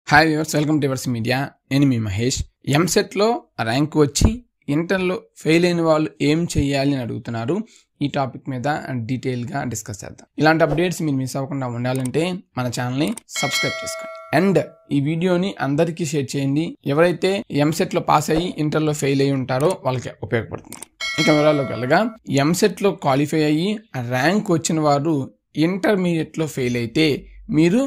Hi viewers, welcome to verse media. నేను మీ మహేష్. ఎంసెట్లో ర్యాంక్ వచ్చి ఇంటర్లో ఫెయిల్ అయిన వాళ్ళు ఏం చేయాలి అని అడుగుతున్నారు. ఈ టాపిక్ మీద డీటెయిల్గా డిస్కస్ చేద్దాం. ఇలాంటి అప్డేట్స్ మీరు మిస్ అవ్వకుండా ఉండాలంటే మన ఛానల్ని సబ్స్క్రైబ్ చేసుకోండి అండ్ ఈ వీడియోని అందరికీ షేర్ చేయండి. ఎవరైతే ఎంసెట్లో పాస్ అయ్యి ఇంటర్లో ఫెయిల్ అయ్యి ఉంటారో వాళ్ళకి ఉపయోగపడుతుంది. ఇక వివరాల్లోకి వెళ్ళగా, ఎంసెట్లో క్వాలిఫై అయ్యి ర్యాంక్ వచ్చిన వారు ఇంటర్మీడియట్లో ఫెయిల్ అయితే మీరు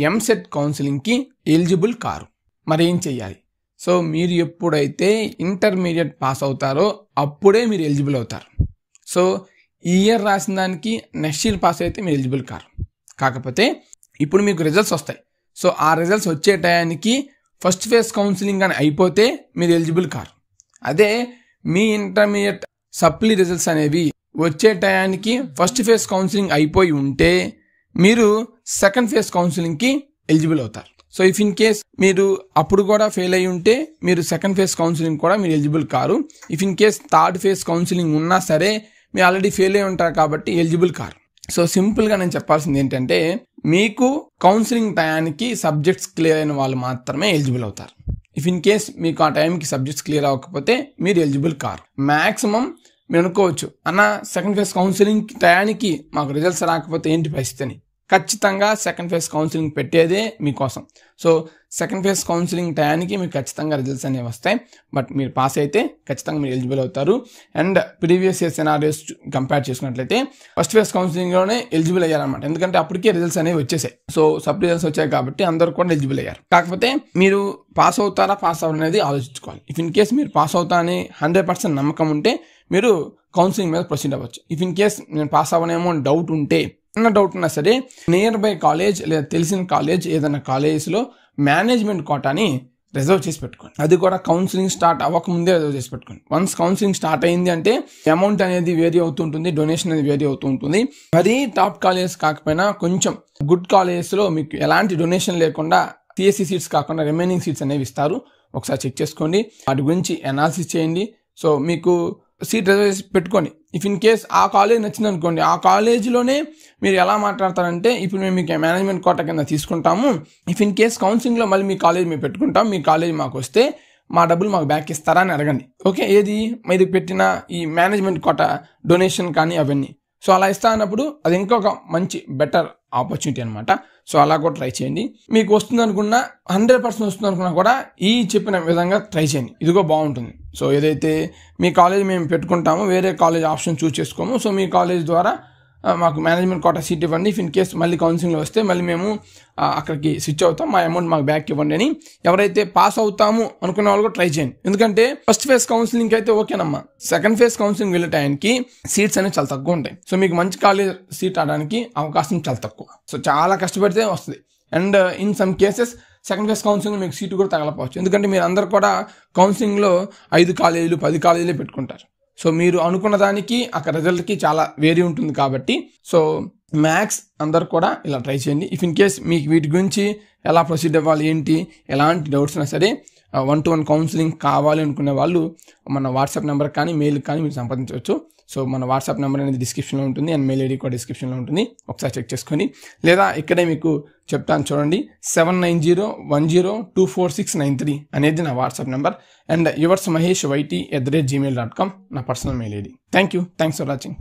ఎంసెట్ కౌన్సిలింగ్కి ఎలిజిబుల్ కారు. మరి ఏం చెయ్యాలి? సో మీరు ఎప్పుడైతే ఇంటర్మీడియట్ పాస్ అవుతారో అప్పుడే మీరు ఎలిజిబుల్ అవుతారు. సో ఈ ఇయర్ రాసిన దానికి నెక్స్ట్ ఇయర్ పాస్ అయితే మీరు ఎలిజిబుల్ కారు. కాకపోతే ఇప్పుడు మీకు రిజల్ట్స్ వస్తాయి. సో ఆ రిజల్ట్స్ వచ్చే టయానికి ఫస్ట్ ఫేజ్ కౌన్సిలింగ్ అని అయిపోతే మీరు ఎలిజిబుల్ కారు. అదే మీ ఇంటర్మీడియట్ సప్లీ రిజల్ట్స్ అనేవి వచ్చే టయానికి ఫస్ట్ ఫేజ్ కౌన్సిలింగ్ అయిపోయి ఉంటే మీరు సెకండ్ ఫేజ్ కౌన్సిలింగ్కి ఎలిజిబుల్ అవుతారు. సో ఇఫ్ ఇన్ కేస్ మీరు అప్పుడు కూడా ఫెయిల్ అయి ఉంటే మీరు సెకండ్ ఫేజ్ కౌన్సిలింగ్ కూడా మీరు eligible car. If in case third phase counselling ఉన్నా సరే మీరు ఆల్రెడీ ఫెయిల్ అయి ఉంటారు కాబట్టి ఎలిజిబుల్ కారు. సో సింపుల్గా నేను చెప్పాల్సింది ఏంటంటే, మీకు కౌన్సిలింగ్ టయానికి సబ్జెక్ట్స్ క్లియర్ అయిన వాళ్ళు మాత్రమే ఎలిజిబుల్ అవుతారు. ఇఫ్ ఇన్ కేస్ మీకు ఆ టైంకి సబ్జెక్ట్స్ క్లియర్ అవ్వకపోతే మీరు ఎలిజిబుల్ కారు. మ్యాక్సిమం మీరు అనుకోవచ్చు, అన్న సెకండ్ ఫేజ్ కౌన్సిలింగ్ టయానికి మాకు రిజల్ట్స్ రాకపోతే ఏంటి పరిస్థితి అని. ఖచ్చితంగా సెకండ్ ఫేజ్ కౌన్సిలింగ్ పెట్టేదే మీకోసం. సో సెకండ్ ఫేజ్ కౌన్సిలింగ్ టయానికి మీకు ఖచ్చితంగా రిజల్ట్స్ అనేవి వస్తాయి. బట్ మీరు పాస్ అయితే ఖచ్చితంగా మీరు ఎలిజిబుల్ అవుతారు. And previous year scenarios compare చేసుకున్నట్లయితే ఫస్ట్ ఫేజ్ కౌన్సిలింగ్లోనే ఎలిజిబుల్ అయ్యారన్నమాట. ఎందుకంటే అప్పటికే రిజల్ట్స్ అనేవి వచ్చేసాయి. సో సబ్ రిజల్ట్స్ వచ్చాయి కాబట్టి అందరూ కూడా ఎలిజిబుల్ అయ్యారు. కాకపోతే మీరు పాస్ అవుతారా పాస్ అవ్వడం అనేది ఆలోచించుకోవాలి. ఇఫ్ ఇన్ కేస్ మీరు పాస్ అవుతా అని 100% నమ్మకం ఉంటే మీరు కౌన్సిలింగ్ మీద ప్రొసీడ్ అవ్వచ్చు. ఇఫ్ ఇన్ కేస్ నేను పాస్ అవ్వనేమో డౌట్ ఉంటే, డౌట్ ఉన్నా సరే నియర్ బై కాలేజ్ లేదా తెలిసిన కాలేజ్ ఏదైనా కాలేజ్లో మేనేజ్మెంట్ కోటాని రిజర్వ్ చేసి పెట్టుకోండి. అది కూడా కౌన్సిలింగ్ స్టార్ట్ అవ్వకముందే రిజర్వ్ చేసి పెట్టుకోండి. వన్స్ కౌన్సిలింగ్ స్టార్ట్ అయింది అంటే అమౌంట్ అనేది వేరీ అవుతూ ఉంటుంది, డొనేషన్ అనేది వేరీ అవుతూ ఉంటుంది. మరీ టాప్ కాలేజ్ కాకపోయినా కొంచెం గుడ్ కాలేజెస్లో మీకు ఎలాంటి డొనేషన్ లేకుండా సిఎస్సి సీట్స్ కాకుండా రిమైనింగ్ సీట్స్ అనేవి ఇస్తారు. ఒకసారి చెక్ చేసుకోండి, వాటి గురించి అనాలిసిస్ చేయండి. సో మీకు సీట్ రిజర్వ్ చేసి పెట్టుకోండి. ఇఫ్ ఇన్ కేస్ ఆ కాలేజ్ నచ్చింది అనుకోండి, ఆ కాలేజీలోనే మీరు ఎలా మాట్లాడతారంటే, ఇప్పుడు మేము మీకు మేనేజ్మెంట్ కోటా కింద తీసుకుంటాము, ఇఫ్ ఇన్ కేస్ కౌన్సిలింగ్లో మళ్ళీ మీ కాలేజ్ మేము పెట్టుకుంటాం, మీ కాలేజ్ మాకు వస్తే మా డబ్బులు మాకు బ్యాక్ ఇస్తారా అని అడగండి. ఓకే, ఏది మీరు పెట్టిన ఈ మేనేజ్మెంట్ కోటా డొనేషన్ కానీ అవన్నీ. సో అలా ఇస్తా అన్నప్పుడు అది ఇంకొక మంచి బెటర్ ఆపర్చునిటీ అనమాట. సో అలా కూడా ట్రై చేయండి. మీకు వస్తుంది అనుకున్నా 100% వస్తుంది అనుకున్నా కూడా ఈ చెప్పిన విధంగా ట్రై చేయండి. ఇదిగో బాగుంటుంది. సో ఏదైతే మీ కాలేజ్ మేము పెట్టుకుంటామో వేరే కాలేజ్ ఆప్షన్ చూస్ చేసుకోము. సో మీ కాలేజ్ ద్వారా మాకు మేనేజ్మెంట్ కోటా సీట్ ఇవ్వండి. ఇఫ్ ఇన్ కేస్ మళ్ళీ కౌన్సిలింగ్లో వస్తే మళ్ళీ మేము అక్కడికి స్విచ్ అవుతాం, మా అమౌంట్ మాకు బ్యాక్ ఇవ్వండి అని ఎవరైతే పాస్ అవుతాము అనుకున్న వాళ్ళు కూడా ట్రై చేయండి. ఎందుకంటే ఫస్ట్ ఫేజ్ కౌన్సిలింగ్ అయితే ఓకేనమ్మా, సెకండ్ ఫేజ్ కౌన్సిలింగ్ వెళ్ళే టైంకి సీట్స్ అనేవి చాలా తక్కువ ఉంటాయి. సో మీకు మంచి కాలేజ్ సీట్ ఆడడానికి అవకాశం చాలా తక్కువ. సో చాలా కష్టపడితే వస్తుంది. And in some cases second phase counselling మీకు సీటు కూడా తగలపోవచ్చు. ఎందుకంటే మీరు అందరు కూడా కౌన్సిలింగ్లో 5 కాలేజీలు 10 కాలేజీలే పెట్టుకుంటారు. సో మీరు అనుకున్న దానికి అక్కడ రిజల్ట్కి చాలా వేరీ ఉంటుంది కాబట్టి సో మ్యాథ్స్ అందరు కూడా ఇలా ట్రై చేయండి. ఇఫ్ ఇన్ కేస్ మీకు వీటి గురించి ఎలా ప్రొసీడ్ అవ్వాలి ఏంటి ఎలాంటి డౌట్స్ ఉన్నా సరే 1-to-1 కౌన్సిలింగ్ కావాలి అనుకునే వాళ్ళు మన వాట్సాప్ నెంబర్ కానీ మెయిల్ కానీ మీరు సంప్రదించవచ్చు. సో మన వాట్సాప్ నెంబర్ అనేది డిస్క్రిప్షన్లో ఉంటుంది అండ్ మెయిల్ ఐడి కూడా డిస్క్రిప్షన్లో ఉంటుంది. ఒకసారి చెక్ చేసుకొని, లేదా ఇక్కడే మీకు చెప్తాను చూడండి, 7901024693 అనేది నా WhatsApp number. And yours Mahesh YT@gmail.com నా personal mail ID. Thanks for watching.